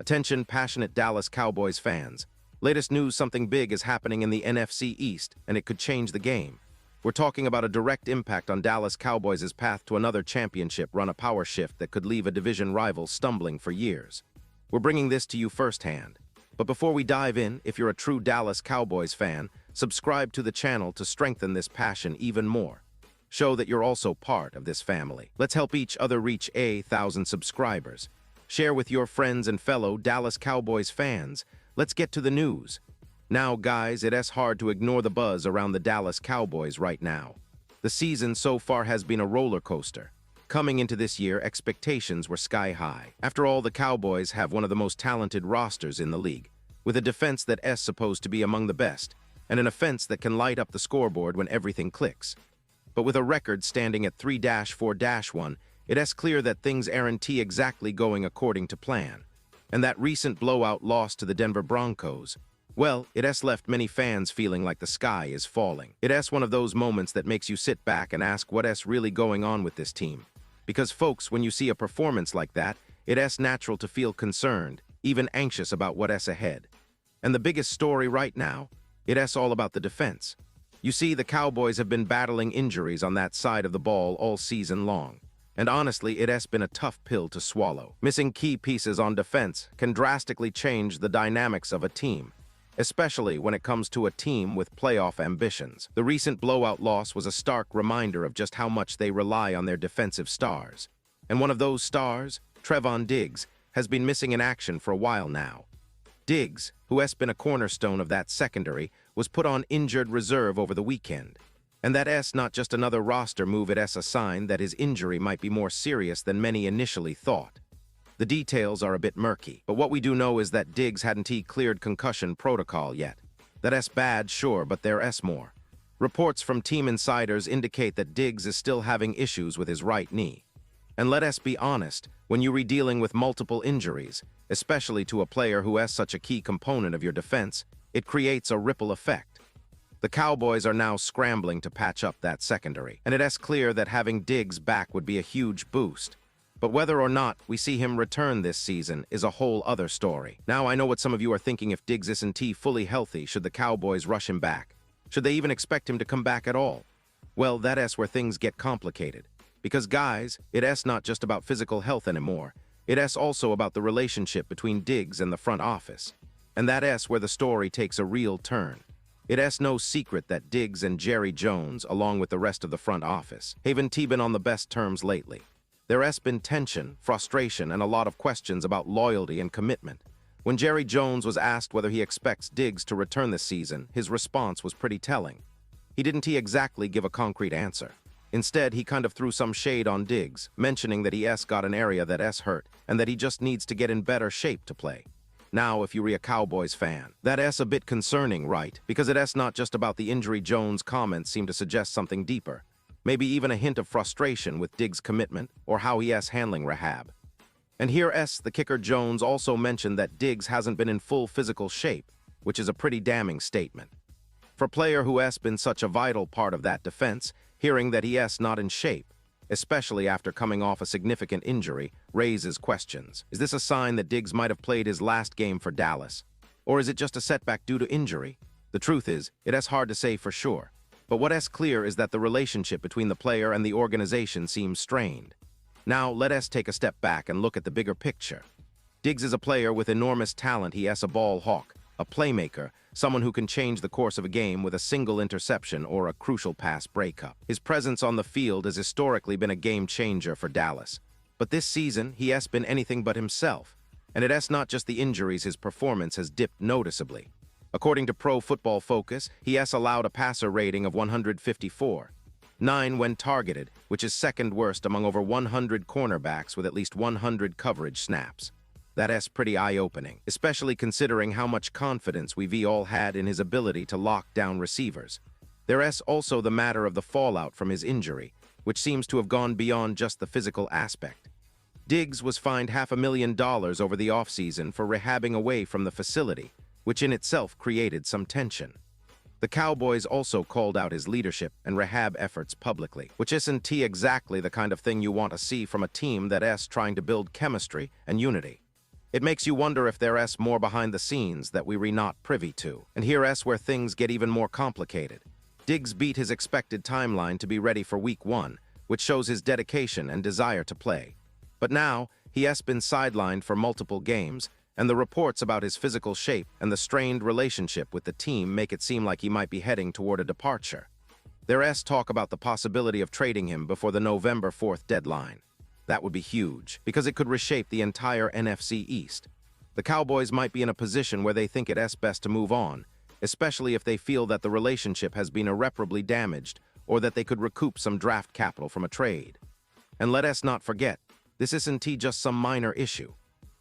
Attention, passionate Dallas Cowboys fans. Latest news, something big is happening in the NFC East, and it could change the game. We're talking about a direct impact on Dallas Cowboys' path to another championship run, a power shift that could leave a division rival stumbling for years. We're bringing this to you firsthand. But before we dive in, if you're a true Dallas Cowboys fan, subscribe to the channel to strengthen this passion even more. Show that you're also part of this family. Let's help each other reach 1,000 subscribers. Share with your friends and fellow Dallas Cowboys fans. Let's get to the news. Now, guys, it's hard to ignore the buzz around the Dallas Cowboys right now. The season so far has been a roller coaster. Coming into this year, expectations were sky high. After all, the Cowboys have one of the most talented rosters in the league, with a defense that's supposed to be among the best, and an offense that can light up the scoreboard when everything clicks. But with a record standing at 3-4-1, it's clear that things aren't exactly going according to plan. And that recent blowout loss to the Denver Broncos, well, it's left many fans feeling like the sky is falling. It's one of those moments that makes you sit back and ask what's really going on with this team. Because folks, when you see a performance like that, it's natural to feel concerned, even anxious about what's ahead. And the biggest story right now, it's all about the defense. You see, the Cowboys have been battling injuries on that side of the ball all season long. And honestly, it's been a tough pill to swallow. Missing key pieces on defense can drastically change the dynamics of a team, especially when it comes to a team with playoff ambitions. The recent blowout loss was a stark reminder of just how much they rely on their defensive stars. And one of those stars, Trevon Diggs, has been missing in action for a while now. Diggs, who has been a cornerstone of that secondary, was put on injured reserve over the weekend. And that's not just another roster move, it's a sign that his injury might be more serious than many initially thought. The details are a bit murky, but what we do know is that Diggs hadn't cleared concussion protocol yet. That's bad, sure, but there's more. Reports from team insiders indicate that Diggs is still having issues with his right knee. And let us be honest, when you're dealing with multiple injuries, especially to a player who is such a key component of your defense, it creates a ripple effect. The Cowboys are now scrambling to patch up that secondary, and it's clear that having Diggs back would be a huge boost. But whether or not we see him return this season is a whole other story. Now, I know what some of you are thinking: if Diggs isn't fully healthy, should the Cowboys rush him back? Should they even expect him to come back at all? Well, that's where things get complicated. Because, guys, it's not just about physical health anymore. It's also about the relationship between Diggs and the front office. And that's where the story takes a real turn. It's no secret that Diggs and Jerry Jones, along with the rest of the front office, haven't been on the best terms lately. There's been tension, frustration, and a lot of questions about loyalty and commitment. When Jerry Jones was asked whether he expects Diggs to return this season, his response was pretty telling. He didn't exactly give a concrete answer. Instead, he kind of threw some shade on Diggs, mentioning that he's got an area that's hurt, and that he just needs to get in better shape to play. Now, if you're a Cowboys fan, that's a bit concerning, right? Because it's not just about the injury. Jones' comments seem to suggest something deeper. Maybe even a hint of frustration with Diggs' commitment or how he's handling rehab. And here's the kicker: Jones also mentioned that Diggs hasn't been in full physical shape, which is a pretty damning statement. For a player who has been such a vital part of that defense, hearing that he's not in shape, especially after coming off a significant injury, raises questions. Is this a sign that Diggs might have played his last game for Dallas? Or is it just a setback due to injury? The truth is, it's hard to say for sure. But what's clear is that the relationship between the player and the organization seems strained. Now, let us take a step back and look at the bigger picture. Diggs is a player with enormous talent. He's a ball hawk, a playmaker, someone who can change the course of a game with a single interception or a crucial pass breakup. His presence on the field has historically been a game changer for Dallas. But this season, he has been anything but himself. And it's not just the injuries, his performance has dipped noticeably. According to Pro Football Focus, he has allowed a passer rating of 154.9 when targeted, which is second worst among over 100 cornerbacks with at least 100 coverage snaps. That's pretty eye-opening, especially considering how much confidence we've all had in his ability to lock down receivers. There's also the matter of the fallout from his injury, which seems to have gone beyond just the physical aspect. Diggs was fined $500,000 over the offseason for rehabbing away from the facility, which in itself created some tension. The Cowboys also called out his leadership and rehab efforts publicly, which isn't exactly the kind of thing you want to see from a team that's trying to build chemistry and unity. It makes you wonder if there's more behind the scenes that we're not privy to. And here's where things get even more complicated. Diggs beat his expected timeline to be ready for Week 1, which shows his dedication and desire to play. But now, he has been sidelined for multiple games, and the reports about his physical shape and the strained relationship with the team make it seem like he might be heading toward a departure. There's talk about the possibility of trading him before the November 4th deadline. That would be huge, because it could reshape the entire NFC East. The Cowboys might be in a position where they think it's best to move on, especially if they feel that the relationship has been irreparably damaged or that they could recoup some draft capital from a trade. And let us not forget, this isn't just some minor issue.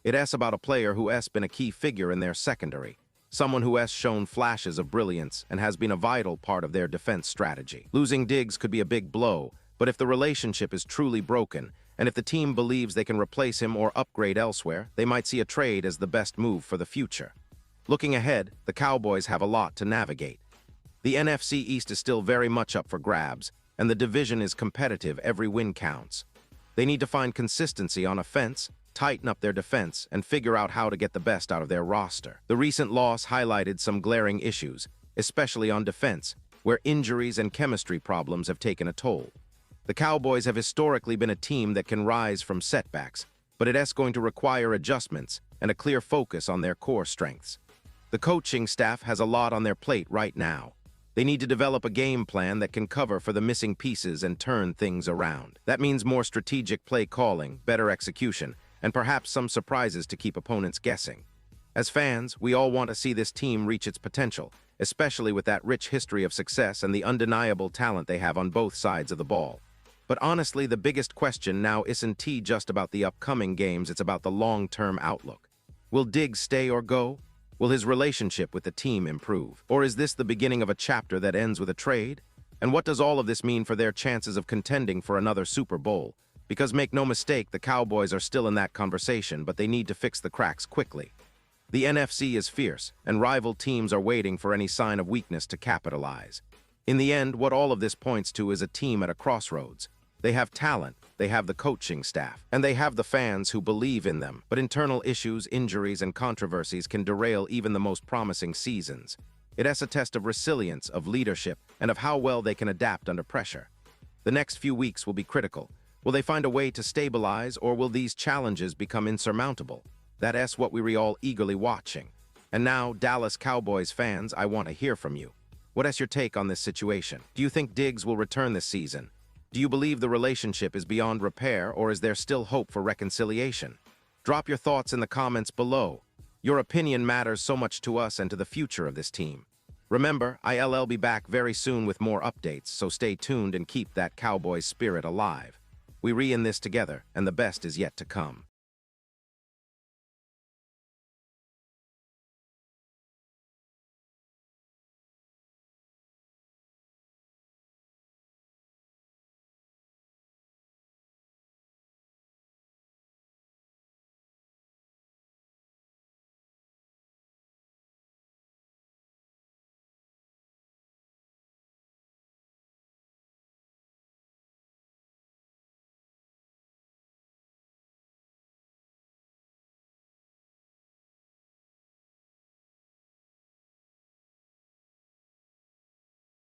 It's about a player who has been a key figure in their secondary, someone who has shown flashes of brilliance and has been a vital part of their defense strategy. Losing Diggs could be a big blow, but if the relationship is truly broken, and if the team believes they can replace him or upgrade elsewhere, they might see a trade as the best move for the future. Looking ahead, the Cowboys have a lot to navigate. The NFC East is still very much up for grabs, and the division is competitive. Every win counts. They need to find consistency on offense, tighten up their defense, and figure out how to get the best out of their roster. The recent loss highlighted some glaring issues, especially on defense, where injuries and chemistry problems have taken a toll. The Cowboys have historically been a team that can rise from setbacks, but it's going to require adjustments and a clear focus on their core strengths. The coaching staff has a lot on their plate right now. They need to develop a game plan that can cover for the missing pieces and turn things around. That means more strategic play calling, better execution, and perhaps some surprises to keep opponents guessing. As fans, we all want to see this team reach its potential, especially with that rich history of success and the undeniable talent they have on both sides of the ball. But honestly, the biggest question now isn't just about the upcoming games, it's about the long-term outlook. Will Diggs stay or go? Will his relationship with the team improve? Or is this the beginning of a chapter that ends with a trade? And what does all of this mean for their chances of contending for another Super Bowl? Because make no mistake, the Cowboys are still in that conversation, but they need to fix the cracks quickly. The NFC is fierce, and rival teams are waiting for any sign of weakness to capitalize. In the end, what all of this points to is a team at a crossroads. They have talent, they have the coaching staff, and they have the fans who believe in them. But internal issues, injuries, and controversies can derail even the most promising seasons. It's a test of resilience, of leadership, and of how well they can adapt under pressure. The next few weeks will be critical. Will they find a way to stabilize, or will these challenges become insurmountable? That's what we're all eagerly watching. And now, Dallas Cowboys fans, I want to hear from you. What's your take on this situation? Do you think Diggs will return this season? Do you believe the relationship is beyond repair, or is there still hope for reconciliation? Drop your thoughts in the comments below. Your opinion matters so much to us and to the future of this team. Remember, I'll be back very soon with more updates, so stay tuned and keep that Cowboys spirit alive. We're in this together, and the best is yet to come.